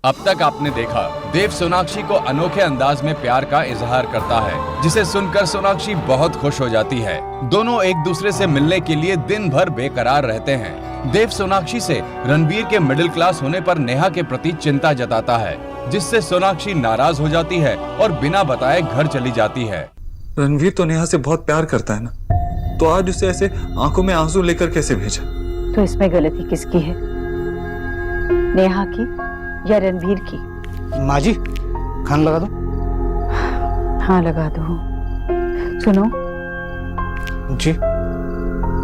अब तक आपने देखा देव सोनाक्षी को अनोखे अंदाज में प्यार का इजहार करता है, जिसे सुनकर सोनाक्षी बहुत खुश हो जाती है। दोनों एक दूसरे से मिलने के लिए दिन भर बेकरार रहते हैं। देव सोनाक्षी से रणबीर के मिडिल क्लास होने पर नेहा के प्रति चिंता जताता है, जिससे सोनाक्षी नाराज हो जाती है और बिना बताए घर चली जाती है। रणवीर तो नेहा से बहुत प्यार करता है ना, तो आज उसे ऐसे आंखों में आंसू लेकर कैसे भेजा? तो इसमें गलती किसकी है, नेहा की या रणबीर की? माँ जी, खाना लगा दो। हाँ लगा दो। सुनो जी,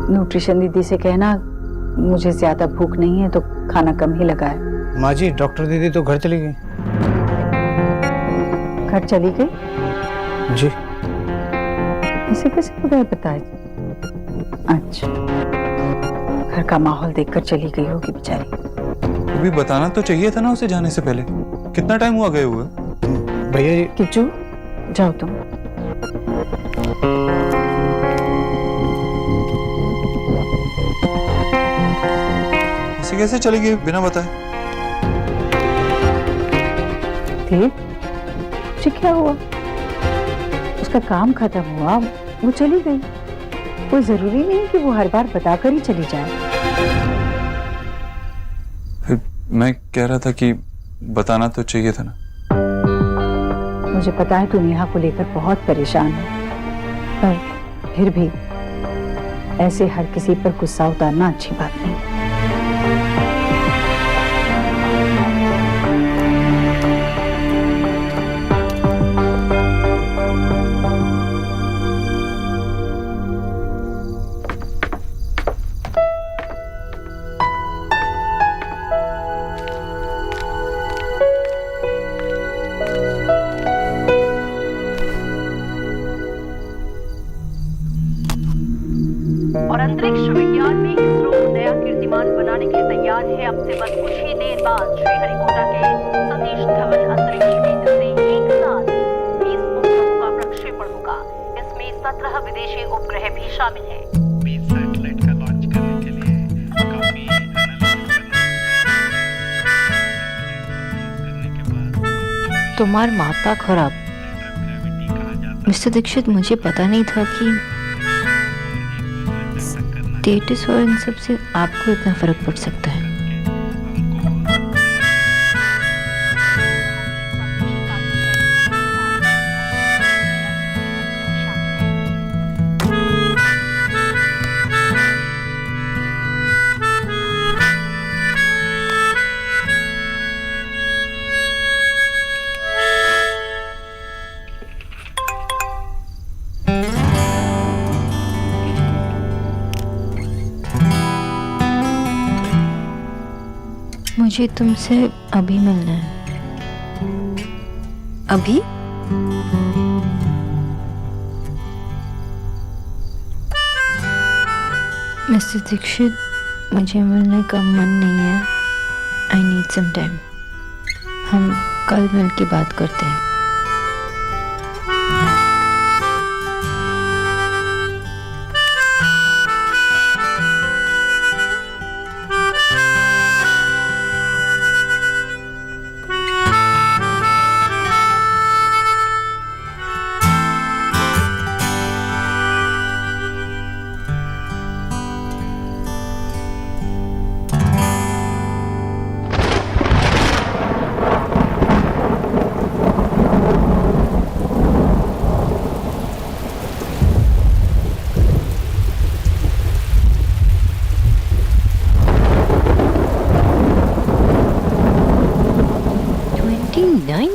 न्यूट्रिशन दीदी से कहना मुझे ज्यादा भूख नहीं है तो खाना कम ही लगाए। माँ जी, डॉक्टर दीदी तो घर चली गई। घर चली गई? जी। इसे कैसे बगैर बताए? अच्छा, घर का माहौल देखकर चली गई होगी बेचारी। अभी बताना तो चाहिए था ना उसे जाने से पहले। कितना टाइम हुआ गए हुए? भैया जी। किच्चू जाओ तुम। ऐसे कैसे चली गई बिना बताए? उसे क्या हुआ? उसका काम खत्म हुआ, वो चली गई। कोई जरूरी नहीं कि वो हर बार बताकर ही चली जाए। मैं कह रहा था कि बताना तो चाहिए था ना। मुझे पता है तू नेहा को लेकर बहुत परेशान है, पर फिर भी ऐसे हर किसी पर गुस्सा उतारना अच्छी बात नहीं। और अंतरिक्ष विज्ञान में इसरो नया कीर्तिमान बनाने के लिए तैयार है। अब से बस कुछ ही देर बाद श्रीहरिकोटा के सतीश धवन अंतरिक्ष केंद्र से एक साथ 20 उपग्रहों का प्रक्षेपण होगा। इसमें 17 विदेशी उपग्रह भी शामिल हैं। 20 सैटेलाइट का लॉन्च करने के लिए काफी करने के बाद तुम्हार माता खराब। मिस्टर दीक्षित, मुझे पता नहीं था कि स्टेटस और इन सब से आपको इतना फर्क पड़ सकता है। मुझे तुमसे अभी मिलना है। अभी? मिस्टर दीक्षित, मुझे मिलने का मन नहीं है। I need some time. हम कल मिल के बात करते हैं।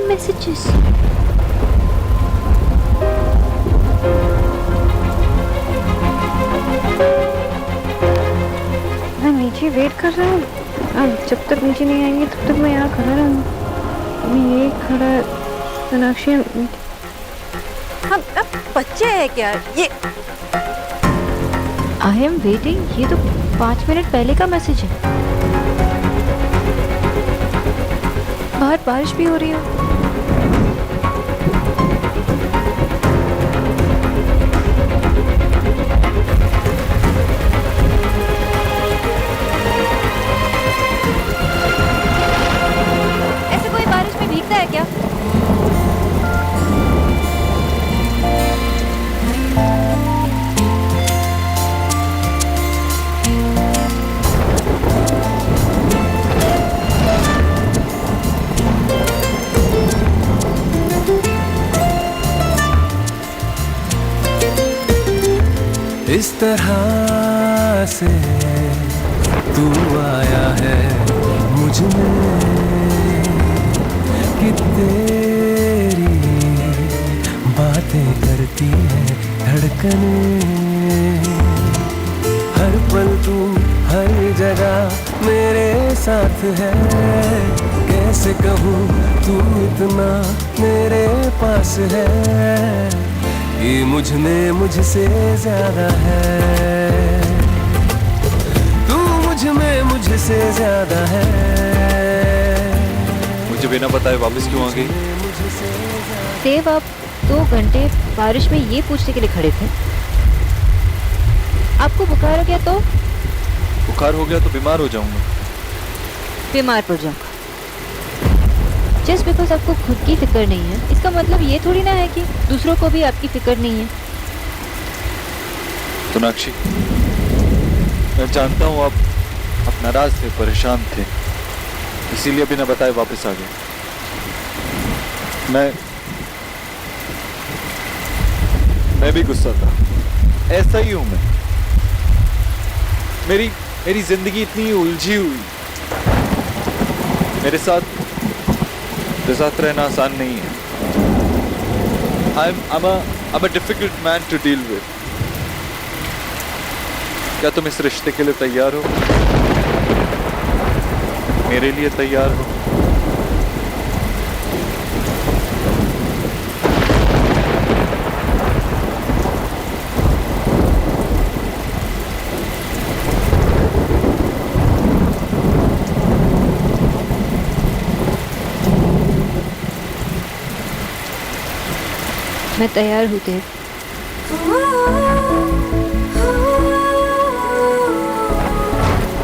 Messages. मैं नीचे वेट कर रहा हूँ। अब जब तक नीचे नहीं आएंगे तब तक मैं यहाँ खड़ा रहूँगा। मैं ये खड़ा सोनाक्षी। हम अब बच्चे हैं क्या ये? I am waiting. ये तो 5 मिनट पहले का मैसेज है। बाहर बारिश भी हो रही है। ऐसे कोई तरह से तू आया है मुझ में कि तेरी बातें करती है धड़कनें, हर पल तू हर जगह मेरे साथ है, कैसे कहूँ तू इतना मेरे पास है, ये मुझ में मुझसे ज्यादा है, तू मुझ में मुझसे ज्यादा है। मुझे बिना बताए वापस क्यों आ गई? देव, आप 2 घंटे बारिश में ये पूछने के लिए खड़े थे आपको बुखार हो गया तो? बुखार हो गया तो बीमार हो जाऊंगा। बीमार पड़ जाऊंगा। जस्ट बिकॉज आपको खुद की फिक्र नहीं है इसका मतलब ये थोड़ी ना है कि दूसरों को भी आपकी फिक्र नहीं है। सोनाक्षी, मैं जानता हूँ आप नाराज थे, परेशान थे, इसीलिए बिना बताए वापस आ गए। मैं भी गुस्सा था, ऐसा ही हूं मैं। मेरी जिंदगी इतनी उलझी हुई, मेरे साथ रहना आसान नहीं है। I'm a difficult man to deal with. क्या तुम इस रिश्ते के लिए तैयार हो? मेरे लिए तैयार हो? मैं तैयार हूँ देव।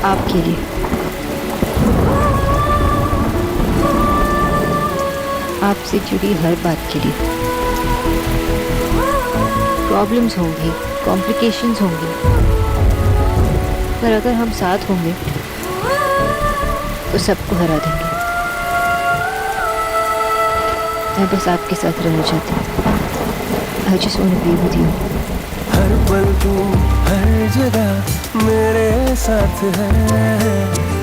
आपके लिए, आपसे जुड़ी हर बात के लिए। प्रॉब्लम्स होंगी, कॉम्प्लिकेशंस होंगी, पर अगर हम साथ होंगे तो सबको हरा देंगे। मैं बस आपके साथ रहना चाहती हूँ। I just want to be with you. हर पल तू हर जगह मेरे साथ है,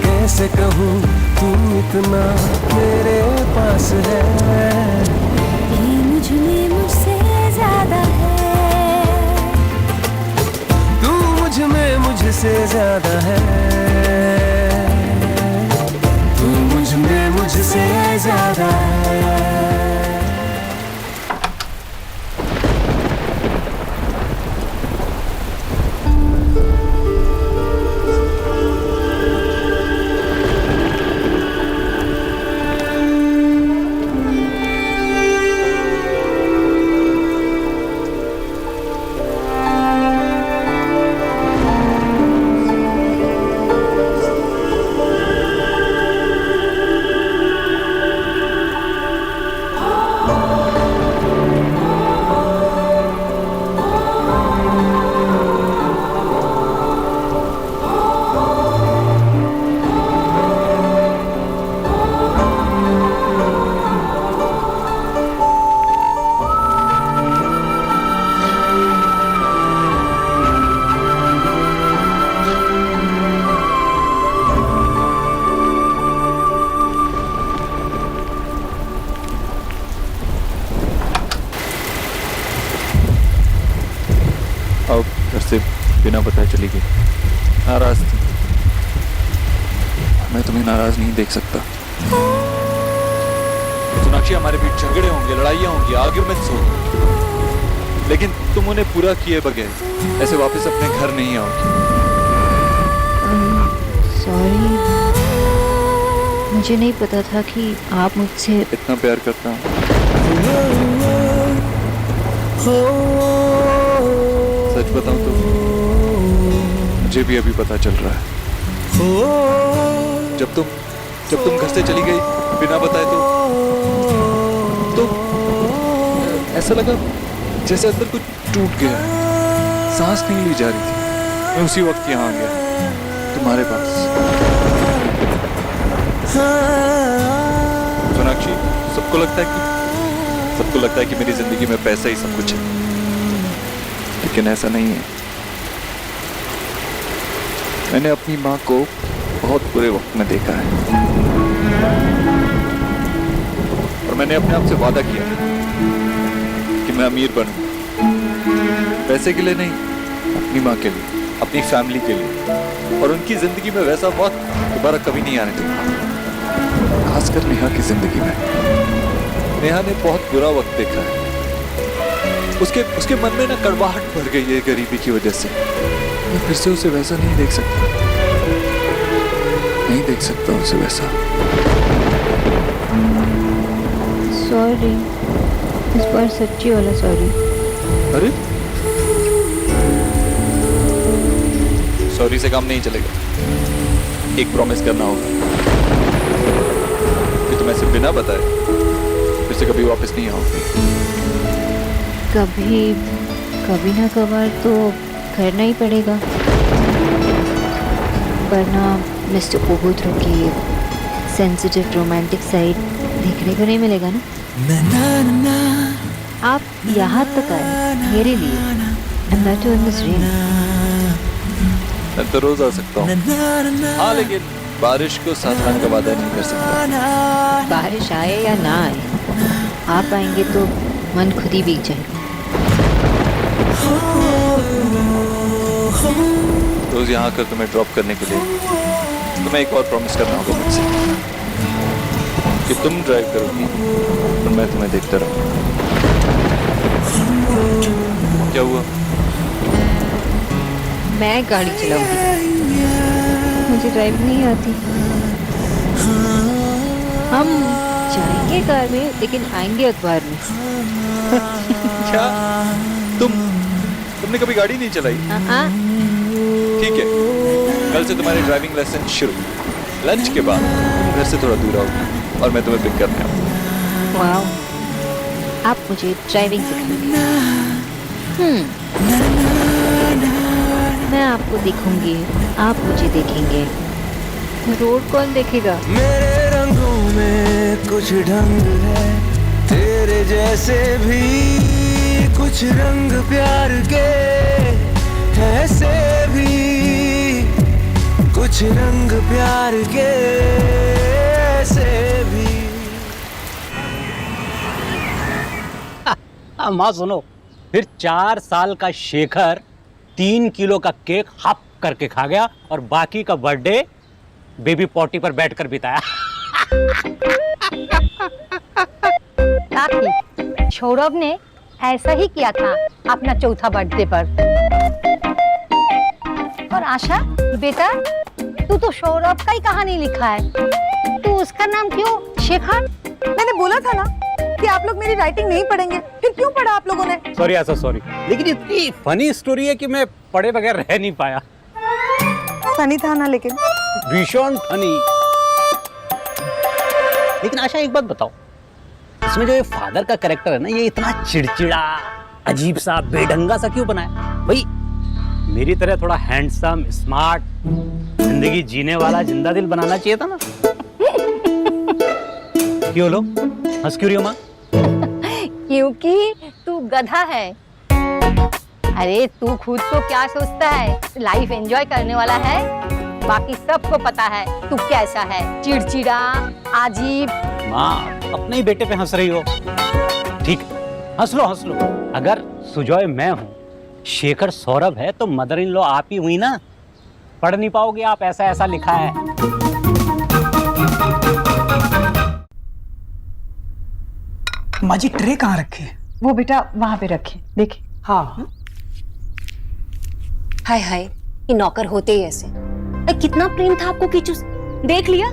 कैसे कहूँ तू इतना मेरे पास है, ये मुझ में मुझसे ज्यादा है, तू मुझ में मुझसे ज्यादा है, तू मुझ में मुझसे ज्यादा है। घर से बिना बताए चली गई, नाराज थी। मैं तुम्हें नाराज नहीं देख सकता। सोनाक्षी, हमारे बीच झगड़े होंगे, लड़ाइयाँ होंगी, आर्ग्यूमेंट्स होंगे, लेकिन तुम उन्हें पूरा किए बगैर ऐसे वापस अपने घर नहीं आओगी। सॉरी, मुझे नहीं पता था कि आप मुझसे इतना प्यार करता हूँ। सच बताऊं तो मुझे भी अभी पता चल रहा है। जब तुम घर से चली गई बिना बताए तो ऐसा लगा जैसे अंदर कुछ टूट गया, सांस नहीं ली जा रही थी। मैं उसी वक्त यहाँ आ गया तुम्हारे पास। सोनाक्षी, सबको लगता है कि मेरी जिंदगी में पैसा ही सब कुछ है, लेकिन ऐसा नहीं है। मैंने अपनी माँ को बहुत बुरे वक्त में देखा है और मैंने अपने आप से वादा किया कि मैं अमीर बनूं। पैसे के लिए नहीं, अपनी माँ के लिए, अपनी फैमिली के लिए, और उनकी जिंदगी में वैसा वक्त दोबारा कभी नहीं आने दूंगा। खासकर नेहा की जिंदगी में। नेहा ने बहुत बुरा वक्त देखा है। उसके मन में ना कड़वाहट भर गई है गरीबी की वजह से। मैं फिर से उसे वैसा नहीं देख सकता, नहीं देख सकता उसे वैसा। सॉरी, इस बार सच्ची वाला सॉरी। अरे सॉरी से काम नहीं चलेगा, एक प्रॉमिस करना होगा कि तुम ऐसे बिना बताए फिर से कभी वापस नहीं आओगे। कभी ना कभार तो करना ही पड़ेगा, वरना मिस्टर ओबुद्रो की सेंसिटिव रोमांटिक साइड देखने को नहीं मिलेगा ना। आप यहाँ तक आए मेरे लिए, and that too in this rain. मैं तो रोज आ सकता हूँ, हाँ, लेकिन बारिश को साथ आने का वादा नहीं कर सकता। बारिश आए या ना आए, आप आएंगे तो मन खुद ही भीग जाएगा। रोज यहाँ आकर तुम्हें ड्रॉप करने के लिए तुम्हें एक और प्रॉमिस करना होगा मुझसे कि तुम ड्राइव करोगी और मैं तुम्हें देखता रहूँगा। क्या हुआ? मैं गाड़ी चलाऊंगी, मुझे ड्राइव नहीं आती। हम जाएंगे कार में लेकिन आएंगे अखबार में। क्या तुमने कभी गाड़ी नहीं चलाई? ठीक है, कल से तुम्हारी ड्राइविंग लेसन शुरू। लंच के बाद घर से थोड़ा दूर आओगी और मैं तुम्हें पिक करने आऊँगा। वाओ, आप मुझे ड्राइविंग सिखाएंगे। मैं आपको देखूंगी, आप मुझे देखेंगे, रोड कौन देखेगा? मेरे रंगों में कुछ ढंग है, तेरे जैसे भी कुछ रंग प्यार के, ऐसे भी कुछ रंग प्यार के, ऐसे भी। माँ सुनो, फिर 4 साल का शेखर 3 किलो का केक हप करके खा गया और बाकी का बर्थडे बेबी पॉटी पर बैठकर बिताया। काकी, सौरभ ने ऐसा ही किया था अपना चौथा बर्थडे पर। और आशा बेटा, तू तो सौरभ का ही कहानी लिखा है, तू उसका नाम क्यों शेखर? मैंने बोला था ना कि आप लोग मेरी राइटिंग नहीं पढ़ेंगे, फिर क्यों पढ़ा आप लोगों ने? सॉरी आशा, सॉरी, लेकिन इतनी फनी स्टोरी है कि मैं पढ़े बगैर रह नहीं पाया। फनी था ना, लेकिन भीषण फनी। लेकिन आशा एक बात बताओ, इसमें जो ये फादर का कैरेक्टर है ना, ये इतना चिड़चिड़ा, अजीब सा, बेढंगा सा क्यों बनाया? भाई मेरी तरह थोड़ा हैंडसम, स्मार्ट, जिंदगी जीने वाला जिंदा दिल बनाना चाहिए था ना। क्यों लो हंस क्यों रही हो माँ? क्योंकि तू गधा है। अरे तू खुद को क्या सोचता है, लाइफ एंजॉय करने वाला है, बाकी सबको पता है तू कैसा है, चिड़चिड़ा, अजीब। माँ अपने ही बेटे पे हंस रही हो। ठीक है, हंस लो हंस लो। अगर सुजॉय मैं हूँ, शेखर सौरभ है, तो मदर इन लॉ आप ही हुई ना। पढ़ नहीं पाओगे आप, ऐसा ऐसा लिखा है। माँ जी ट्रे कहाँ रखी है? वो बेटा वहां पे रखे, देखे। हाँ। हाय हाय, ये नौकर होते ही ऐसे। कितना प्रेम था आपको कीचू से, देख लिया?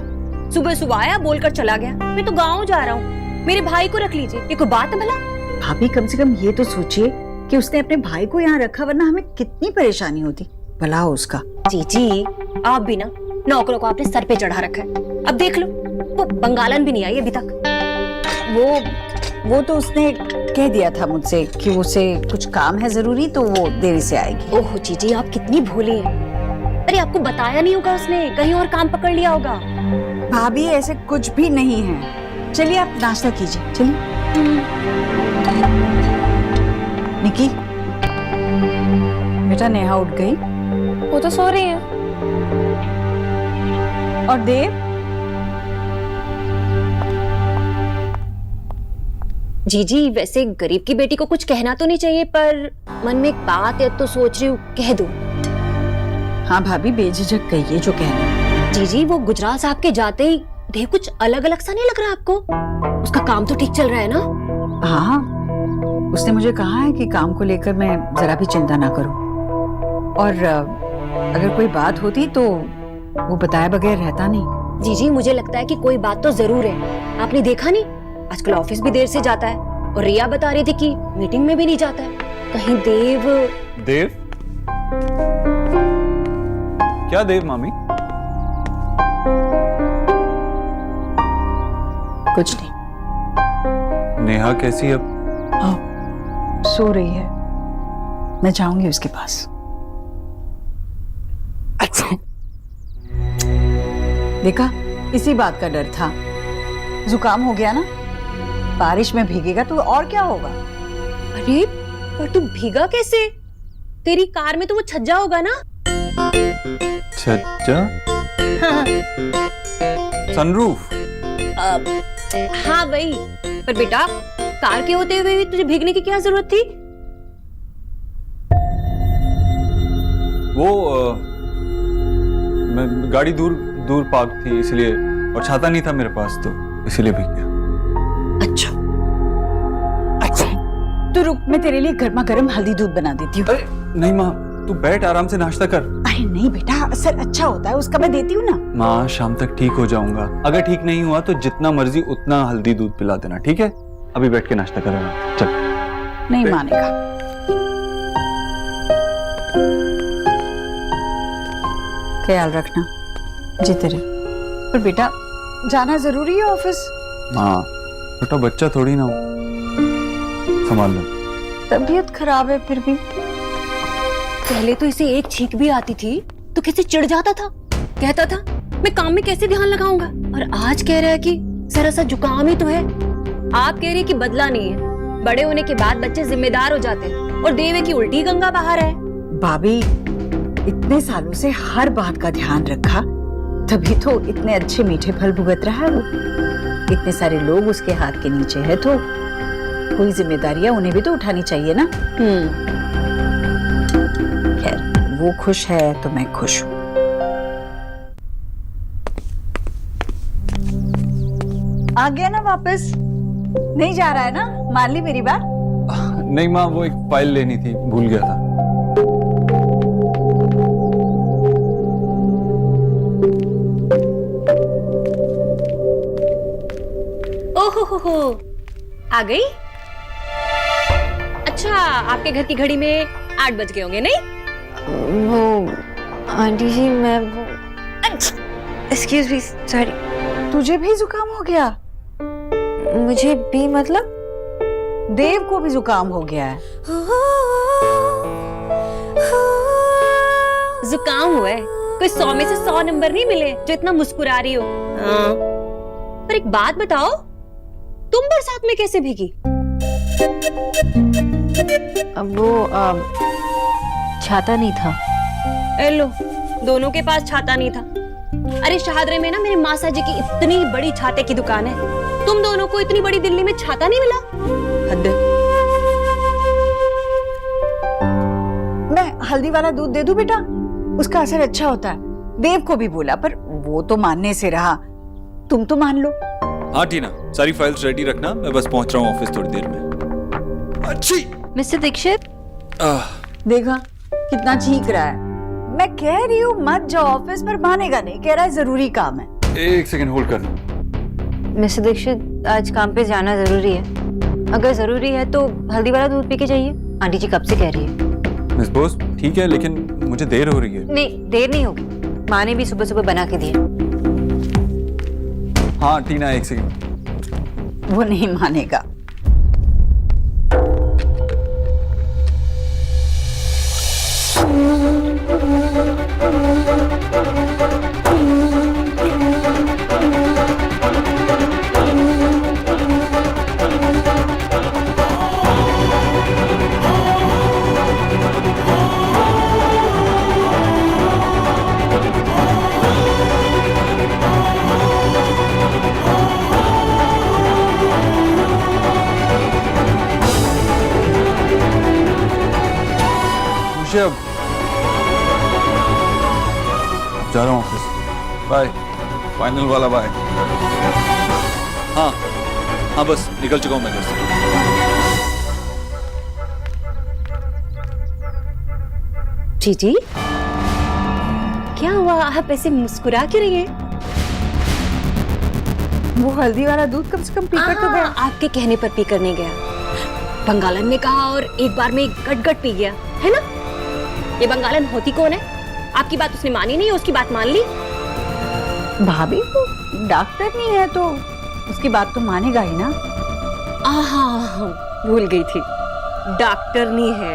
सुबह सुबह आया, बोलकर चला गया, मैं तो गाँव जा रहा हूँ, मेरे भाई को रख लीजिए। ये कोई बात है भला? भाभी कम से कम ये तो सोचिए कि उसने अपने भाई को यहाँ रखा, वरना हमें कितनी परेशानी होती। भला हो उसका। जी, आप भी ना नौकरों को आपने सर पे चढ़ा रखा है। अब देख लो, वो बंगालन भी नहीं आई अभी तक। वो तो उसने कह दिया था मुझसे कि उसे कुछ काम है जरूरी, तो वो देरी से आएगी। ओह जीजी, आप कितनी भोली हैं। अरे आपको बताया नहीं होगा उसने, कहीं और काम पकड़ लिया होगा। भाभी ऐसे कुछ भी नहीं है। चलिए आप नाश्ता कीजिए, चलिए। निकी बेटा, नेहा उठ गई? वो तो सो रही है। और देव? जीजी वैसे गरीब की बेटी को कुछ कहना तो नहीं चाहिए, पर मन में एक बात है तो सोच रही हूँ कह दूं। हाँ भाभी, बेझिझक कहिए जो कहना। जीजी वो गुजराल साहब के जाते ही देव कुछ अलग अलग सा नहीं लग रहा आपको? उसका काम तो ठीक चल रहा है ना? हाँ, उसने मुझे कहा है कि काम को लेकर मैं जरा भी चिंता ना करूं, और अगर कोई बात होती तो वो बताए बगैर रहता नहीं। जीजी मुझे लगता है कि कोई बात तो जरूर है। आपने देखा नहीं, आजकल ऑफिस भी देर से जाता है, और रिया बता रही थी कि मीटिंग में भी नहीं जाता है। कहीं देव क्या देव मामी? कुछ नहीं। नेहा कैसी अब? हाँ, सो रही है। मैं जाऊंगी उसके पास। अच्छा, देखा, इसी बात का डर था। जुकाम हो गया ना, बारिश में भीगेगा तो और क्या होगा? अरे पर तू भीगा कैसे? तेरी कार में तो वो छज्जा होगा ना? छज्जा? हाँ। सनरूफ? हाँ वही। पर बेटा, कार के होते हुए भी तुझे भीगने की क्या जरूरत थी? वो मैं गाड़ी दूर पार्क थी इसलिए, और छाता नहीं था मेरे पास तो इसलिए भीग गया। अच्छा, तो रुक, मैं तेरे लिए गर्मा गर्म हल्दी दूध बना देती हूँ। नहीं माँ, तू बैठ, आराम से नाश्ता कर। अरे नहीं बेटा, असर अच्छा होता है उसका, मैं देती हूँ ना। माँ, शाम तक ठीक हो जाऊंगा। अगर ठीक नहीं हुआ तो जितना मर्जी उतना हल्दी दूध पिला देना, ठीक है? अभी बैठ के नाश्ता करेगा। चल। नहीं मानेगा। ख्याल रखना जी तेरे। पर बेटा, जाना जरूरी है ऑफिस। हाँ, छोटा बच्चा थोड़ी ना हो, संभाल लो। तबीयत खराब है फिर भी। पहले तो इसे एक छींक भी आती थी तो कैसे चिढ़ जाता था, कहता था मैं काम में कैसे ध्यान लगाऊंगा, और आज कह रहा है कि जरा सा जुकाम ही तो है। आप कह रही है कि बदला नहीं है। बड़े होने के बाद बच्चे जिम्मेदार हो जाते हैं, और देवे की उल्टी गंगा बाहर है। भाभी, इतने सालों से हर बात का ध्यान रखा, तभी तो इतने अच्छे मीठे फल भुगत रहा है वो। इतने सारे लोग उसके हाथ के नीचे है, तो कोई जिम्मेदारियां उन्हें भी तो उठानी चाहिए ना। खैर, वो खुश है तो मैं खुश हूँ। आ गया ना वापस? नहीं जा रहा है ना? मान ली मेरी बात? नहीं माँ, वो एक फाइल लेनी थी, भूल गया था। ओहो, आ गई? अच्छा, आपके घर की घड़ी में 8 बज गए होंगे नहीं? वो आंटी जी, मैं वो एक्सक्यूज मी, सॉरी। तुझे भी जुकाम हो गया? मुझे भी मतलब? देव को भी जुकाम हो गया है। जुकाम हुआ है? कोई 100 में से 100 नंबर नहीं मिले जो इतना मुस्कुरा रही हो। हाँ। पर एक बात बताओ, तुम बरसात में कैसे भीगी? वो छाता नहीं था। लो, दोनों के पास छाता नहीं था। अरे शहादरे में ना मेरे मासा जी की इतनी बड़ी छाते की दुकान है, तुम दोनों को इतनी बड़ी दिल्ली में छाता नहीं मिला? हद। मैं हल्दी वाला दूध दे दूं बेटा? उसका असर अच्छा होता है। देव को भी बोला, पर वो तो मानने से रहा। तुम तो मान लो। हाँ टीना, सारी फाइल्स रेडी रखना, मैं बस पहुंच रहा हूँ ऑफिस थोड़ी देर में। अच्छी। मिस्टर दीक्षित, देखा कितना चीख रहा है। मैं कह रही हूँ मत जाओ ऑफिस, पर मानेगा नहीं, कह रहा है जरूरी काम है। एक सेकंड होल्ड करना। मिस्टर दीक्षित, आज काम पे जाना जरूरी है। अगर जरूरी है तो हल्दी वाला दूध पी के जाइए। आंटी जी कब से कह रही है। मिस बोस, ठीक है, लेकिन मुझे देर हो रही है। नहीं, देर नहीं होगी। माँ ने भी सुबह सुबह बना के दिया। हाँ टीना, एक सेकंड। वो नहीं मानेगा। लीजिए अब जा रहा हूँ ऑफिस। बाय, फाइनल वाला बाय। हाँ हाँ, बस निकल चुका हूँ मैं घर से। जीजी, क्या हुआ? आप ऐसे मुस्कुरा क्यों रही हैं? वो हल्दी वाला दूध कम से कम पीकर तो गया। आपके कहने पर पीकर नहीं गया। बंगालन ने कहा और एक बार में गट पी गया, है ना? ये बंगालन होती कौन है? आपकी बात उसने मानी नहीं, उसकी बात मान ली। भाभी वो डॉक्टर नहीं है तो उसकी बात तो मानेगा ही ना। भूल गई थी, डॉक्टर नहीं है।